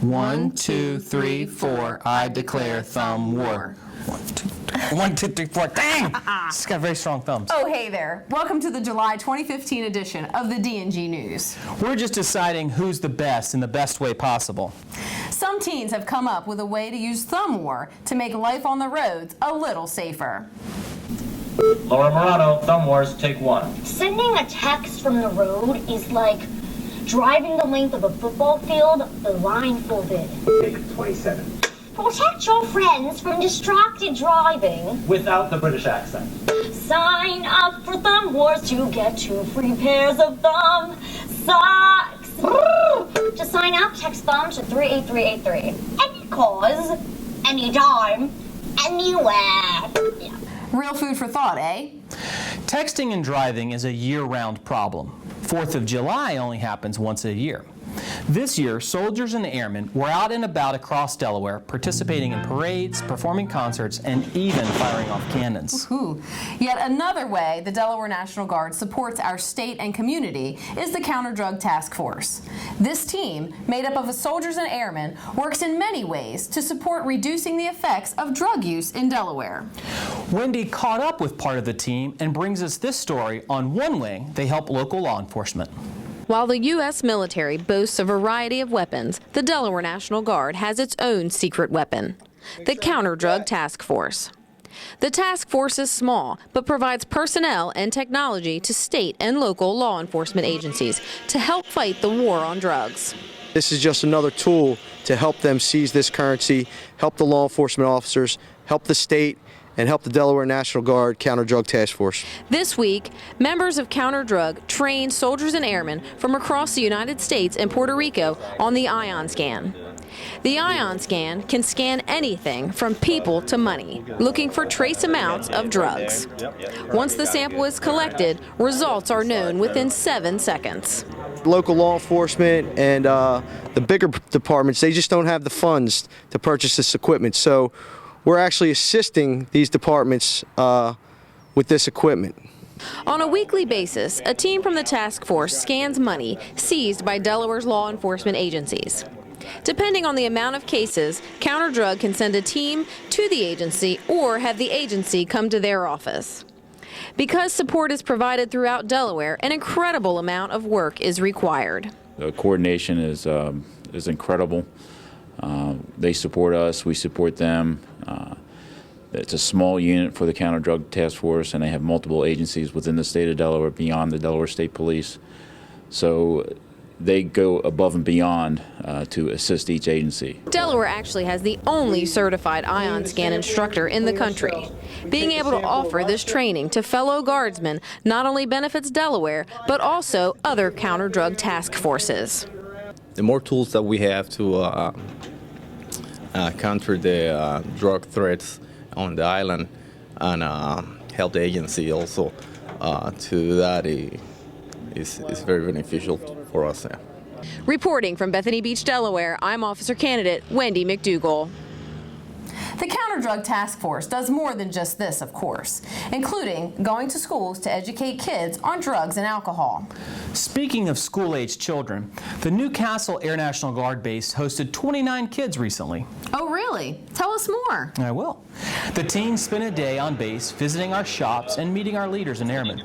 1, 2, 3, 4. I declare thumb war. 1, 2, 3, 4. Dang! She's got very strong thumbs. Oh, hey there. Welcome to the July 2015 edition of the DNG News. We're just deciding who's the best in the best way possible. Some teens have come up with a way to use thumb war to make life on the roads a little safer. Laura Morano, Thumb Wars, take 1. Sending a text from the road is like driving the length of a football field blindfolded. Take 27. Protect your friends from distracted driving. Without the British accent. Sign up for Thumb Wars to get 2 free pairs of thumb socks. To sign up, text thumb to 38383. Any cause, anytime, anywhere. Yeah. Real food for thought, eh? Texting and driving is a year-round problem. 4th of July only happens once a year. This year, soldiers and airmen were out and about across Delaware, participating in parades, performing concerts, and even firing off cannons. Ooh. Yet another way the Delaware National Guard supports our state and community is the Counter-Drug Task Force. This team, made up of soldiers and airmen, works in many ways to support reducing the effects of drug use in Delaware. Wendy caught up with part of the team and brings us this story on one way they help local law enforcement. While the U.S. military boasts a variety of weapons, the Delaware National Guard has its own secret weapon, the Counter-Drug Task Force. The task force is small, but provides personnel and technology to state and local law enforcement agencies to help fight the war on drugs. This is just another tool to help them seize this currency, help the law enforcement officers, help the state, and help the Delaware National Guard Counter-Drug Task Force. This week, members of Counter-Drug trained soldiers and airmen from across the United States and Puerto Rico on the Ion Scan. The Ion Scan can scan anything from people to money, looking for trace amounts of drugs. Once the sample is collected, results are known within 7 seconds. Local law enforcement and the bigger departments, they just don't have the funds to purchase this equipment. So we're actually assisting these departments with this equipment. On a weekly basis, a team from the task force scans money seized by Delaware's law enforcement agencies. Depending on the amount of cases, Counter-Drug can send a team to the agency or have the agency come to their office. Because support is provided throughout Delaware, an incredible amount of work is required. The coordination is incredible. They support us, we support them. It's a small unit for the Counter-Drug Task Force, and they have multiple agencies within the state of Delaware beyond the Delaware State Police. So they go above and beyond to assist each agency. Delaware actually has the only certified Ion Scan instructor in the country. Being able to offer this training to fellow guardsmen not only benefits Delaware, but also other counter-drug task forces. The more tools that we have to counter the drug threats on the island and help the agency also to that is very beneficial for us. Reporting from Bethany Beach, Delaware, I'm Officer Candidate Wendy McDougall. The Counter-Drug Task Force does more than just this, of course, including going to schools to educate kids on drugs and alcohol. Speaking of school-aged children, the Newcastle Air National Guard base hosted 29 kids recently. Oh, really? Tell us more. I will. The teens spent a day on base visiting our shops and meeting our leaders and airmen.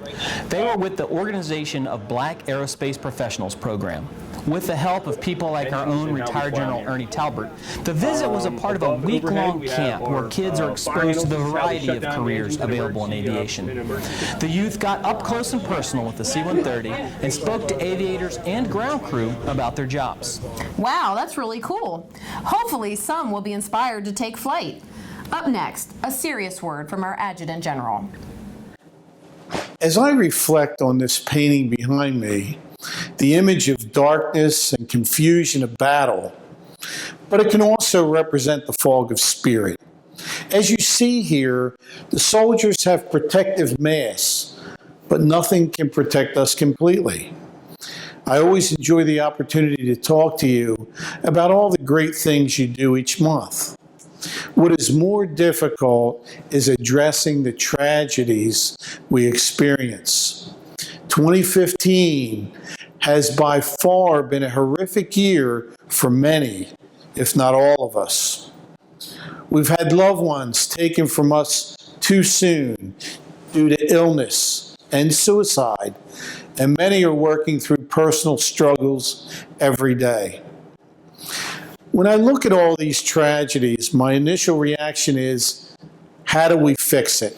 They were with the Organization of Black Aerospace Professionals program. With the help of people like our own retired General Ernie Talbert, the visit was a part of a week-long camp where kids are exposed to the variety of careers available in aviation. The youth got up close and personal with the C-130 and spoke to aviators and ground crew about their jobs. Wow, that's really cool. Hopefully some will be inspired to take flight. Up next, a serious word from our Adjutant General. As I reflect on this painting behind me, the image of darkness and confusion of battle, but it can also represent the fog of spirit. As you see here, the soldiers have protective masks, but nothing can protect us completely. I always enjoy the opportunity to talk to you about all the great things you do each month. What is more difficult is addressing the tragedies we experience. 2015 has by far been a horrific year for many, if not all of us. We've had loved ones taken from us too soon due to illness and suicide, and many are working through personal struggles every day. When I look at all these tragedies, my initial reaction is, how do we fix it?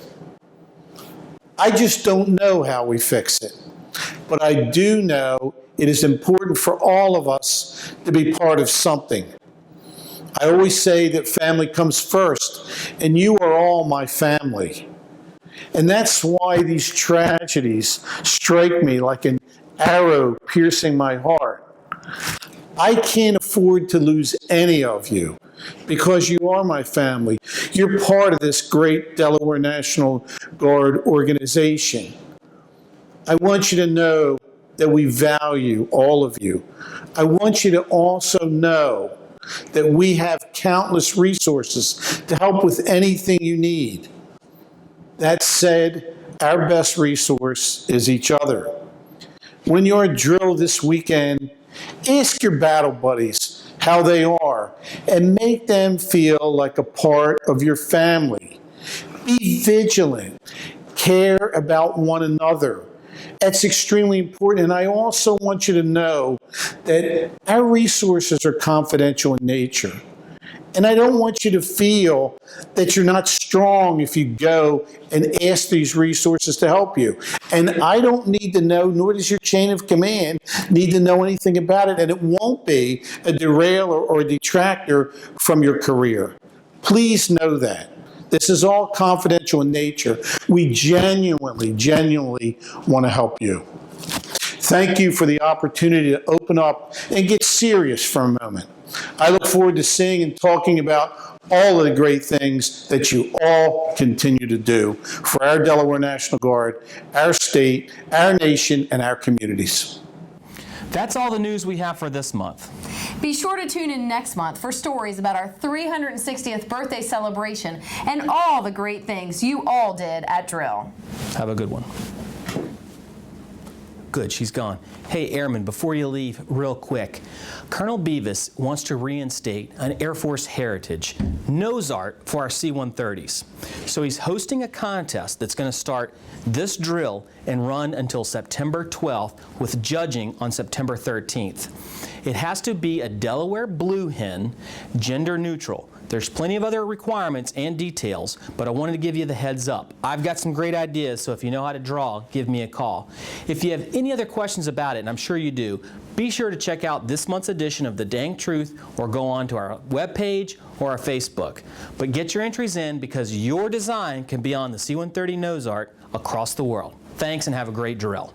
I just don't know how we fix it. But I do know it is important for all of us to be part of something. I always say that family comes first, and you are all my family. And that's why these tragedies strike me like an arrow piercing my heart. I can't afford to lose any of you because you are my family. You're part of this great Delaware National Guard organization. I want you to know that we value all of you. I want you to also know that we have countless resources to help with anything you need. That said, our best resource is each other. When you're at drill this weekend, ask your battle buddies how they are and make them feel like a part of your family. Be vigilant. Care about one another. That's extremely important. And I also want you to know that our resources are confidential in nature. And I don't want you to feel that you're not strong if you go and ask these resources to help you. And I don't need to know, nor does your chain of command need to know anything about it, and it won't be a derailer or a detractor from your career. Please know that. This is all confidential in nature. We genuinely want to help you. Thank you for the opportunity to open up and get serious for a moment. I look forward to seeing and talking about all of the great things that you all continue to do for our Delaware National Guard, our state, our nation, and our communities. That's all the news we have for this month. Be sure to tune in next month for stories about our 360th birthday celebration and all the great things you all did at drill. Have a good one. Good, she's gone. Hey, Airman, before you leave, real quick, Colonel Beavis wants to reinstate an Air Force heritage, nose art for our C-130s. So he's hosting a contest that's going to start this drill and run until September 12th with judging on September 13th. It has to be a Delaware blue hen, gender neutral. There's plenty of other requirements and details, but I wanted to give you the heads up. I've got some great ideas, so if you know how to draw, give me a call. If you have any other questions about it, and I'm sure you do, be sure to check out this month's edition of The Dang Truth or go on to our webpage or our Facebook. But get your entries in because your design can be on the C-130 nose art across the world. Thanks and have a great drill.